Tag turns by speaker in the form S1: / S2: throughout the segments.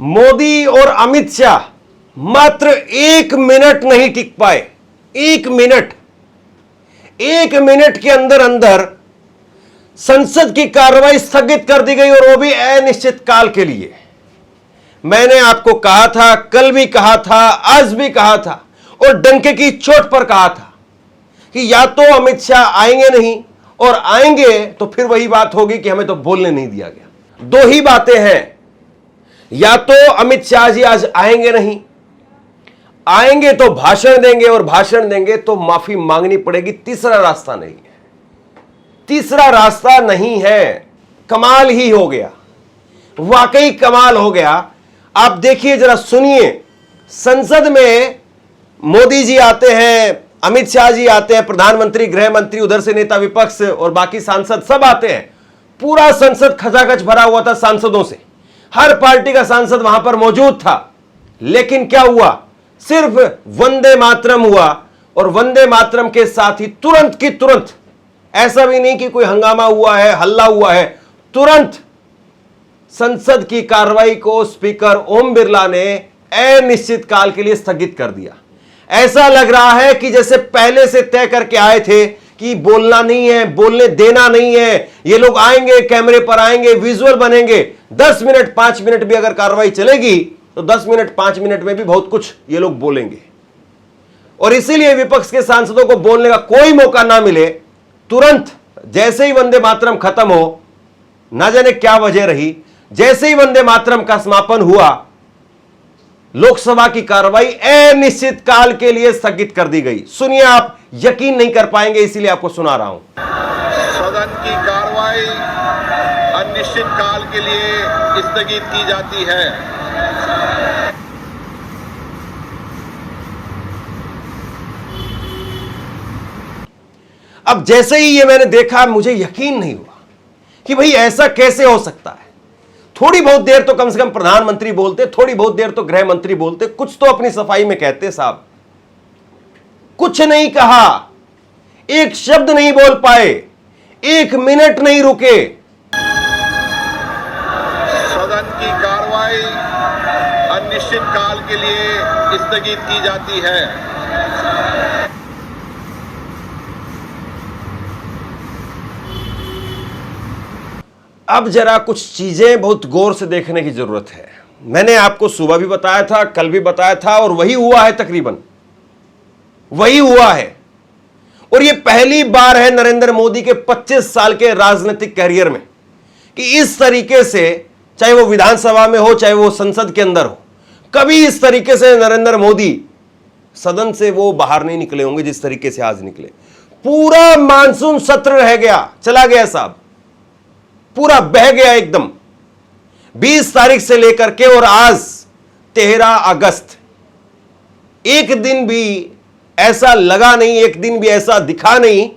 S1: मोदी और अमित शाह मात्र 1 मिनट नहीं टिक पाए। 1 मिनट के अंदर अंदर संसद की कार्रवाई स्थगित कर दी गई, और वो भी अनिश्चित काल के लिए। मैंने आपको कहा था, कल भी कहा था, आज भी कहा था, और डंके की चोट पर कहा था कि या तो अमित शाह आएंगे नहीं, और आएंगे तो फिर वही बात होगी कि हमें तो बोलने नहीं दिया गया। दो ही बातें हैं, या तो अमित शाह जी आज आएंगे नहीं, आएंगे तो भाषण देंगे, और भाषण देंगे तो माफी मांगनी पड़ेगी। तीसरा रास्ता नहीं है, तीसरा रास्ता नहीं है। कमाल ही हो गया, वाकई कमाल हो गया। आप देखिए जरा, सुनिए, संसद में मोदी जी आते हैं, अमित शाह जी आते हैं, प्रधानमंत्री, गृह मंत्री, उधर से नेता विपक्ष और बाकी सांसद सब आते हैं। पूरा संसद खचाखच भरा हुआ था सांसदों से, हर पार्टी का सांसद वहां पर मौजूद था। लेकिन क्या हुआ? सिर्फ वंदे मातरम हुआ, और वंदे मातरम के साथ ही तुरंत की तुरंत, ऐसा भी नहीं कि कोई हंगामा हुआ है, हल्ला हुआ है, तुरंत संसद की कार्रवाई को स्पीकर ओम बिरला ने अनिश्चित काल के लिए स्थगित कर दिया। ऐसा लग रहा है कि जैसे पहले से तय करके आए थे कि बोलना नहीं है, बोलने देना नहीं है, ये लोग आएंगे, कैमरे पर आएंगे, विजुअल बनेंगे। 10 मिनट 5 मिनट भी अगर कार्रवाई चलेगी तो 10 मिनट 5 मिनट में भी बहुत कुछ ये लोग बोलेंगे, और इसीलिए विपक्ष के सांसदों को बोलने का कोई मौका ना मिले, तुरंत जैसे ही वंदे मातरम खत्म हो, ना जाने क्या वजह रही, जैसे ही वंदे मातरम का समापन हुआ, लोकसभा की कार्रवाई अनिश्चित काल के लिए स्थगित कर दी गई। सुनिए, आप यकीन नहीं कर पाएंगे, इसीलिए आपको सुना रहा हूं।
S2: सदन की कार्रवाई अनिश्चित काल के लिए स्थगित की जाती है।
S1: अब जैसे ही ये मैंने देखा, मुझे यकीन नहीं हुआ कि भाई ऐसा कैसे हो सकता है। थोड़ी बहुत देर तो कम से कम प्रधानमंत्री बोलते, थोड़ी बहुत देर तो गृह मंत्री बोलते, कुछ तो अपनी सफाई में कहते। साहब कुछ नहीं कहा, एक शब्द नहीं बोल पाए, 1 मिनट नहीं रुके।
S2: सदन की कार्रवाई अनिश्चित काल के लिए स्थगित की जाती है।
S1: अब जरा कुछ चीजें बहुत गौर से देखने की जरूरत है। मैंने आपको सुबह भी बताया था, कल भी बताया था, और वही हुआ है, तकरीबन वही हुआ है। और ये पहली बार है नरेंद्र मोदी के 25 साल के राजनीतिक कैरियर में कि इस तरीके से, चाहे वो विधानसभा में हो, चाहे वो संसद के अंदर हो, कभी इस तरीके से नरेंद्र मोदी सदन से वो बाहर नहीं निकले होंगे जिस तरीके से आज निकले। पूरा मानसून सत्र रह गया, चला गया साहब, पूरा बह गया एकदम। 20 तारीख से लेकर के और आज 13 अगस्त, एक दिन भी ऐसा लगा नहीं, एक दिन भी ऐसा दिखा नहीं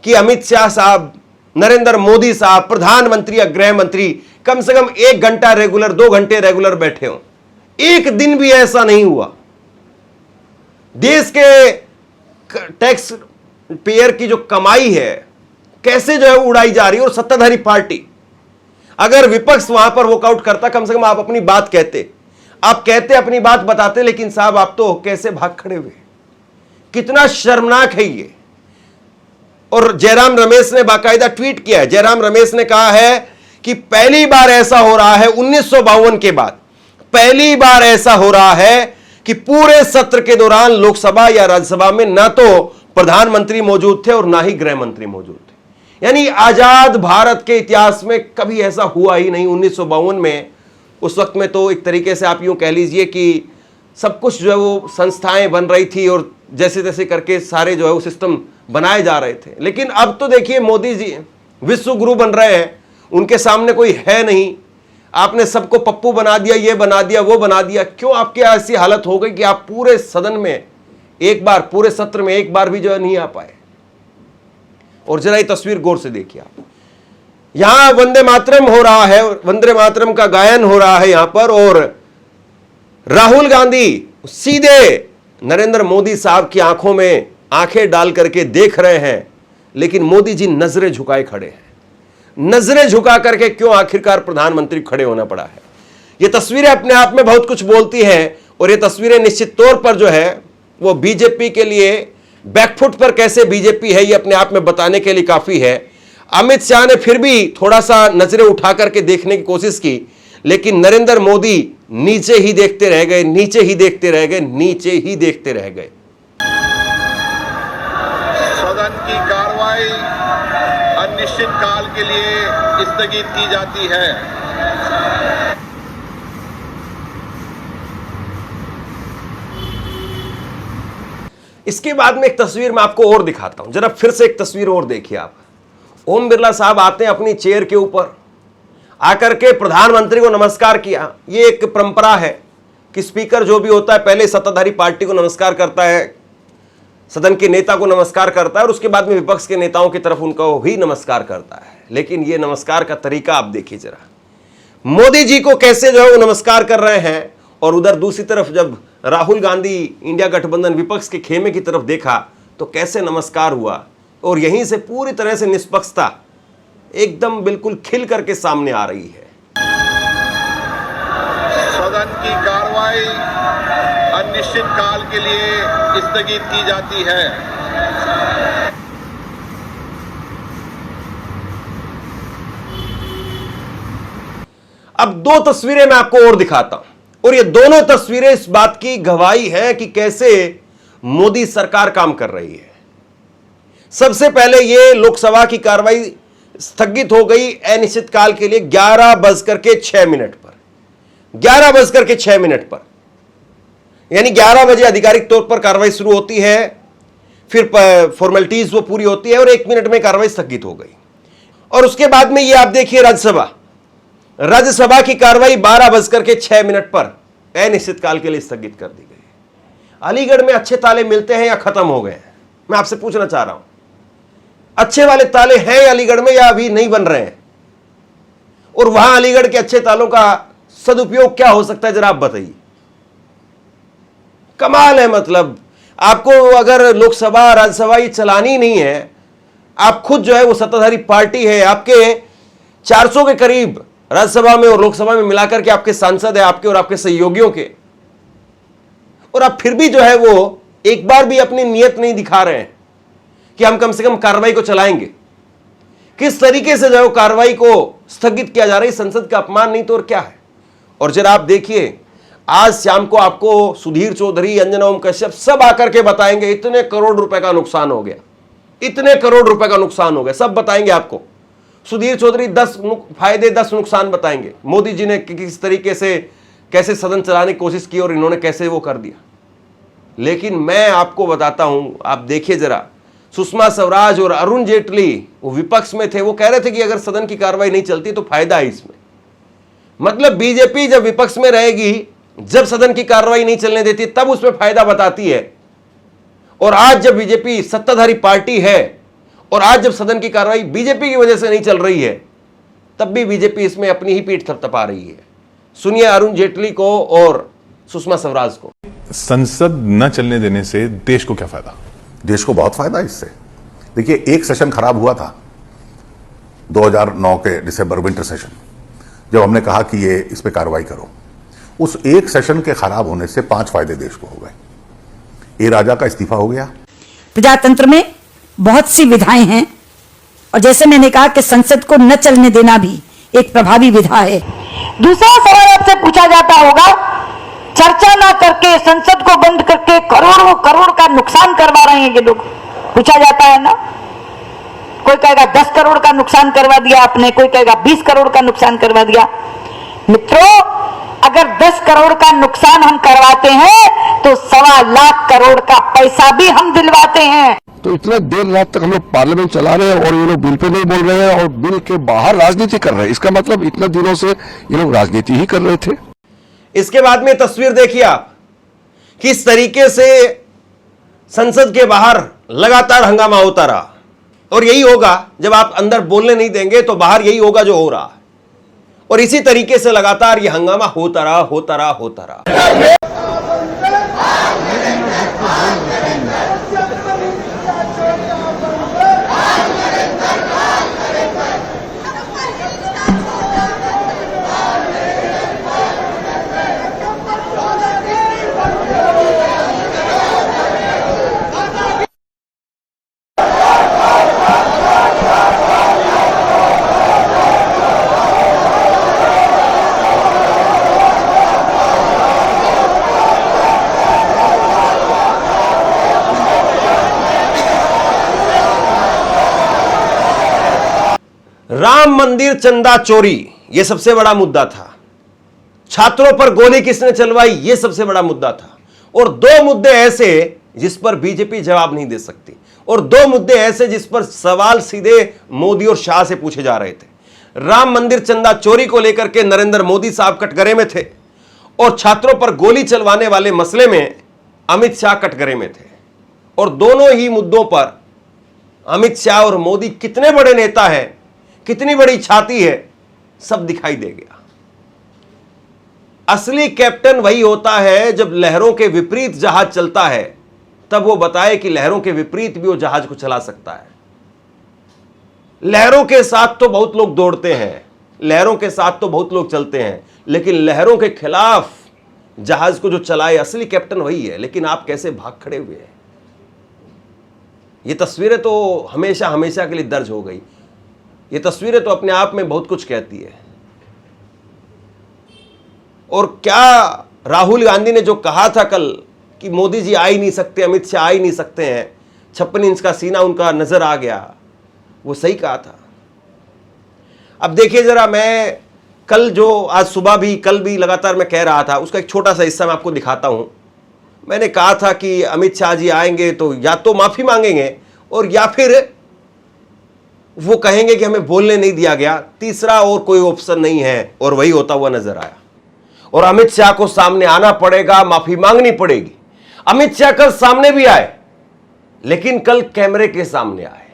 S1: कि अमित शाह साहब, नरेंद्र मोदी साहब, प्रधानमंत्री या गृह मंत्री कम से कम 1 घंटा रेगुलर, 2 घंटे रेगुलर बैठे हो। एक दिन भी ऐसा नहीं हुआ। देश के टैक्स पेयर की जो कमाई है कैसे जो है उड़ाई जा रही है, और सत्ताधारी पार्टी, अगर विपक्ष वहां पर वॉकआउट करता, कम से कम आप अपनी बात कहते, आप कहते, अपनी बात बताते, लेकिन साहब आप तो कैसे भाग खड़े हुए। कितना शर्मनाक है ये। और जयराम रमेश ने बाकायदा ट्वीट किया है। जयराम रमेश ने कहा है कि पहली बार ऐसा हो रहा है 1952 के बाद, पहली बार ऐसा हो रहा है कि पूरे सत्र के दौरान लोकसभा या राज्यसभा में ना तो प्रधानमंत्री मौजूद थे और ना ही गृह मंत्री मौजूद थे। यानी आजाद भारत के इतिहास में कभी ऐसा हुआ ही नहीं। 1952 में, उस वक्त में तो एक तरीके से आप यूं कह लीजिए कि सब कुछ जो है वो संस्थाएं बन रही थी, और जैसे तैसे करके सारे जो है वो सिस्टम बनाए जा रहे थे। लेकिन अब तो देखिए, मोदी जी विश्व गुरु बन रहे हैं, उनके सामने कोई है नहीं। आपने सबको पप्पू बना दिया, ये बना दिया, वो बना दिया। क्यों आपकी ऐसी हालत हो गई कि आप पूरे सदन में एक बार, पूरे सत्र में एक बार भी जो है नहीं आ पाए? और जरा ये तस्वीर गौर से देखिए आप, यहां वंदे मातरम हो रहा है, वंदे मातरम का गायन हो रहा है यहां पर, और राहुल गांधी सीधे नरेंद्र मोदी साहब की आंखों में आंखें डाल करके देख रहे हैं, लेकिन मोदी जी नजरें झुकाए खड़े हैं। नजरें झुका करके क्यों आखिरकार प्रधानमंत्री खड़े होना पड़ा है? ये तस्वीरें अपने आप में बहुत कुछ बोलती हैं और ये तस्वीरें निश्चित तौर पर जो है वो बीजेपी के लिए बैकफुट पर कैसे बीजेपी है ये अपने आप में बताने के लिए काफी है। अमित शाह ने फिर भी थोड़ा सा नजरें उठा करके देखने की कोशिश की, लेकिन नरेंद्र मोदी नीचे ही देखते रह गए, नीचे ही देखते रह गए, नीचे ही देखते रह गए।
S2: सदन की कार्रवाई अनिश्चित काल के लिए स्थगित की जाती है।
S1: इसके बाद में एक तस्वीर मैं आपको और दिखाता हूं, जरा फिर से एक तस्वीर और देखिए आप। ओम बिरला साहब आते हैं अपनी चेयर के ऊपर, आकर के प्रधानमंत्री को नमस्कार किया। ये एक परंपरा है कि स्पीकर जो भी होता है पहले सत्ताधारी पार्टी को नमस्कार करता है, सदन के नेता को नमस्कार करता है और उसके बाद में विपक्ष के नेताओं की तरफ उनका ही नमस्कार करता है। लेकिन ये नमस्कार का तरीका आप देखिए जरा, मोदी जी को कैसे जो है वो नमस्कार कर रहे हैं, और उधर दूसरी तरफ जब राहुल गांधी इंडिया गठबंधन विपक्ष के खेमे की तरफ देखा तो कैसे नमस्कार हुआ, और यहीं से पूरी तरह से निष्पक्षता एकदम बिल्कुल खिल करके सामने आ रही है।
S2: सदन की कार्रवाई अनिश्चित काल के लिए स्थगित की जाती है।
S1: अब दो तस्वीरें मैं आपको और दिखाता हूं, और ये दोनों तस्वीरें इस बात की गवाही है कि कैसे मोदी सरकार काम कर रही है। सबसे पहले ये लोकसभा की कार्रवाई स्थगित हो गई अनिश्चितकाल के लिए 11:06 पर, 11:06 पर, यानी 11 बजे आधिकारिक तौर पर कार्रवाई शुरू होती है, फिर फॉर्मेलिटीज वो पूरी होती है और 1 मिनट में कार्रवाई स्थगित हो गई। और उसके बाद में ये आप देखिए राज्यसभा की कार्रवाई 12:06 पर अनिश्चितकाल के लिए स्थगित कर दी गई। अलीगढ़ में अच्छे ताले मिलते हैं या खत्म हो गए हैं? मैं आपसे पूछना चाह रहा हूं, अच्छे वाले ताले हैं अलीगढ़ में या अभी नहीं बन रहे हैं? और वहां अलीगढ़ के अच्छे तालों का सदुपयोग क्या हो सकता है, जरा आप बताइए। कमाल है, मतलब आपको अगर लोकसभा राज्यसभा ये चलानी नहीं है, आप खुद जो है वो सत्ताधारी पार्टी है, आपके 400 के करीब राज्यसभा में और लोकसभा में मिलाकर के आपके सांसद है, आपके और आपके सहयोगियों के, और आप फिर भी जो है वो एक बार भी अपनी नियत नहीं दिखा रहे हैं कि हम कम से कम कार्रवाई को चलाएंगे। किस तरीके से जो है कार्रवाई को स्थगित किया जा रहा है, संसद का अपमान नहीं तो और क्या है। और जरा आप देखिए, आज शाम को आपको सुधीर चौधरी, अंजना ओम कश्यप सब आकर के बताएंगे इतने करोड़ रुपए का नुकसान हो गया, इतने करोड़ रुपए का नुकसान हो गया, सब बताएंगे आपको। सुधीर चौधरी 10 फायदे 10 नुकसान बताएंगे, मोदी जी ने किस तरीके से कैसे सदन चलाने की कोशिश की और इन्होंने कैसे वो कर दिया। लेकिन मैं आपको बताता हूं, आप देखिए जरा, सुषमा स्वराज और अरुण जेटली वो विपक्ष में थे, वो कह रहे थे कि अगर सदन की कार्रवाई नहीं चलती तो फायदा है इसमें। मतलब बीजेपी जब विपक्ष में रहेगी, जब सदन की कार्रवाई नहीं चलने देती तब उसमें फायदा बताती है, और आज जब बीजेपी सत्ताधारी पार्टी है और आज जब सदन की कार्रवाई बीजेपी की वजह से नहीं चल रही है, तब भी बीजेपी इसमें अपनी ही पीठ थपथपा रही है। सुनिए अरुण जेटली को और सुषमा स्वराज को।
S3: संसद न चलने देने से देश को क्या फायदा?
S4: देश को बहुत फायदा है इससे। देखिए, एक सेशन खराब हुआ था 2009 के दिसंबर विंटर सेशन, जब हमने कहा कि ये इस पे कार्रवाई करो। उस एक सेशन के खराब होने से 5 फायदे देश को हो गए। ए राजा का इस्तीफा हो गया।
S5: प्रजातंत्र में बहुत सी विधाएं हैं, और जैसे मैंने कहा कि संसद को न चलने देना भी एक प्रभावी विधा है।
S6: दूसरा सवाल आपसे पूछा जाता होगा, चर्चा ना करके संसद को बंद करके करोड़ों करोड़ का नुकसान करवा रहे हैं ये लोग, पूछा जाता है ना। कोई कहेगा 10 करोड़ का नुकसान करवा दिया आपने, कोई कहेगा 20 करोड़ का नुकसान करवा दिया। मित्रों, अगर 10 करोड़ का नुकसान हम करवाते हैं तो 1.25 लाख करोड़ का पैसा भी हम दिलवाते हैं।
S7: तो इतना देर रात तक हम लोग पार्लियामेंट चला रहे हैं और ये लोग बिल पे नहीं बोल रहे हैं और बिल के बाहर राजनीति कर रहे हैं। इसका मतलब इतना दिनों से ये लोग राजनीति ही कर रहे थे।
S1: इसके बाद में तस्वीर देखिए आप, किस तरीके से संसद के बाहर लगातार हंगामा होता रहा, और यही होगा जब आप अंदर बोलने नहीं देंगे तो बाहर यही होगा जो हो रहा है। और इसी तरीके से लगातार यह हंगामा होता रहा। राम मंदिर चंदा चोरी यह सबसे बड़ा मुद्दा था, छात्रों पर गोली किसने चलवाई यह सबसे बड़ा मुद्दा था, और दो मुद्दे ऐसे जिस पर बीजेपी जवाब नहीं दे सकती, और दो मुद्दे ऐसे जिस पर सवाल सीधे मोदी और शाह से पूछे जा रहे थे। राम मंदिर चंदा चोरी को लेकर के नरेंद्र मोदी साहब कटघरे में थे, और छात्रों पर गोली चलवाने वाले मसले में अमित शाह कटघरे में थे। और दोनों ही मुद्दों पर अमित शाह और मोदी कितने बड़े नेता हैं, कितनी बड़ी छाती है, सब दिखाई दे गया। असली कैप्टन वही होता है जब लहरों के विपरीत जहाज चलता है, तब वो बताए कि लहरों के विपरीत भी वो जहाज को चला सकता है। लहरों के साथ तो बहुत लोग दौड़ते हैं, लहरों के साथ तो बहुत लोग चलते हैं, लेकिन लहरों के खिलाफ जहाज को जो चलाए असली कैप्टन वही है। लेकिन आप कैसे भाग खड़े हुए हैं, ये तस्वीरें तो हमेशा हमेशा के लिए दर्ज हो गई। ये तस्वीरें तो अपने आप में बहुत कुछ कहती है। और क्या राहुल गांधी ने जो कहा था कल कि मोदी जी आ ही नहीं सकते, अमित शाह आ ही नहीं सकते हैं, 56 इंच का सीना उनका नजर आ गया, वो सही कहा था। अब देखिए जरा, मैं कल जो आज सुबह भी कल भी लगातार मैं कह रहा था, उसका एक छोटा सा हिस्सा मैं आपको दिखाता हूं। मैंने कहा था कि अमित शाह जी आएंगे तो या तो माफी मांगेंगे और या फिर वो कहेंगे कि हमें बोलने नहीं दिया गया, तीसरा और कोई ऑप्शन नहीं है, और वही होता हुआ नजर आया। और अमित शाह को सामने आना पड़ेगा, माफी मांगनी पड़ेगी। अमित शाह कल सामने भी आए, लेकिन कल कैमरे के सामने आए,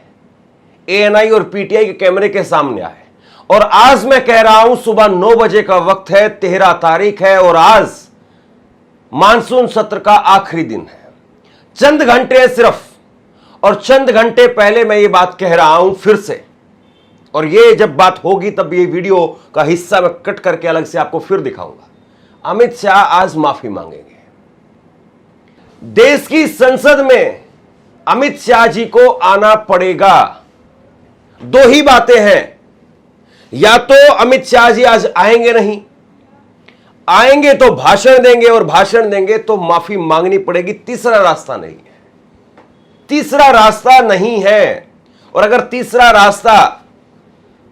S1: एएनआई और पीटीआई के कैमरे के सामने आए। और आज मैं कह रहा हूं सुबह 9 बजे का वक्त है, 13 तारीख है, और आज मानसून सत्र का आखिरी दिन है। चंद घंटे हैं सिर्फ, और चंद घंटे पहले मैं ये बात कह रहा हूं फिर से, और ये जब बात होगी तब ये वीडियो का हिस्सा मैं कट करके अलग से आपको फिर दिखाऊंगा। अमित शाह आज माफी मांगेंगे। देश की संसद में अमित शाह जी को आना पड़ेगा। दो ही बातें हैं, या तो अमित शाह जी आज आएंगे नहीं, आएंगे तो भाषण देंगे, और भाषण देंगे तो माफी मांगनी पड़ेगी। तीसरा रास्ता नहीं है, तीसरा रास्ता नहीं है। और अगर तीसरा रास्ता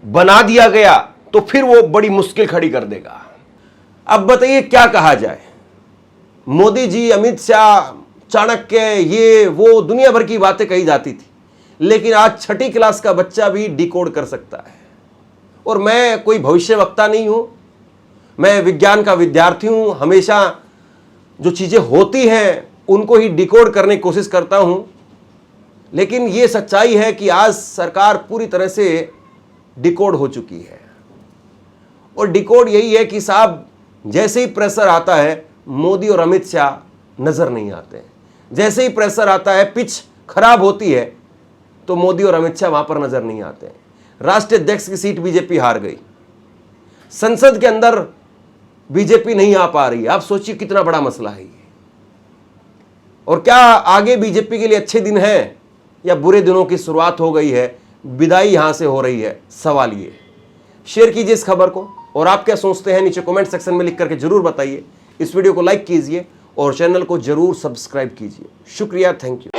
S1: बना दिया गया तो फिर वो बड़ी मुश्किल खड़ी कर देगा। अब बताइए क्या कहा जाए। मोदी जी, अमित शाह, चाणक्य, ये वो दुनिया भर की बातें कही जाती थी, लेकिन आज 6ठी क्लास का बच्चा भी डिकोड कर सकता है। और मैं कोई भविष्यवक्ता नहीं हूं, मैं विज्ञान का विद्यार्थी हूं। हमेशा जो चीजें होती हैं उनको ही डिकोड करने की कोशिश करता हूं। लेकिन यह सच्चाई है कि आज सरकार पूरी तरह से डिकोड हो चुकी है। और डिकोड यही है कि साहब, जैसे ही प्रेशर आता है मोदी और अमित शाह नजर नहीं आते। जैसे ही प्रेशर आता है, पिच खराब होती है, तो मोदी और अमित शाह वहां पर नजर नहीं आते। राष्ट्रीय अध्यक्ष की सीट बीजेपी हार गई, संसद के अंदर बीजेपी नहीं आ पा रही। आप सोचिए कितना बड़ा मसला है ये। और क्या आगे बीजेपी के लिए अच्छे दिन हैं या बुरे दिनों की शुरुआत हो गई है, विदाई यहां से हो रही है? सवाल ये। शेयर कीजिए इस खबर को, और आप क्या सोचते हैं नीचे कमेंट सेक्शन में लिख करके जरूर बताइए। इस वीडियो को लाइक कीजिए और चैनल को जरूर सब्सक्राइब कीजिए। शुक्रिया, थैंक यू।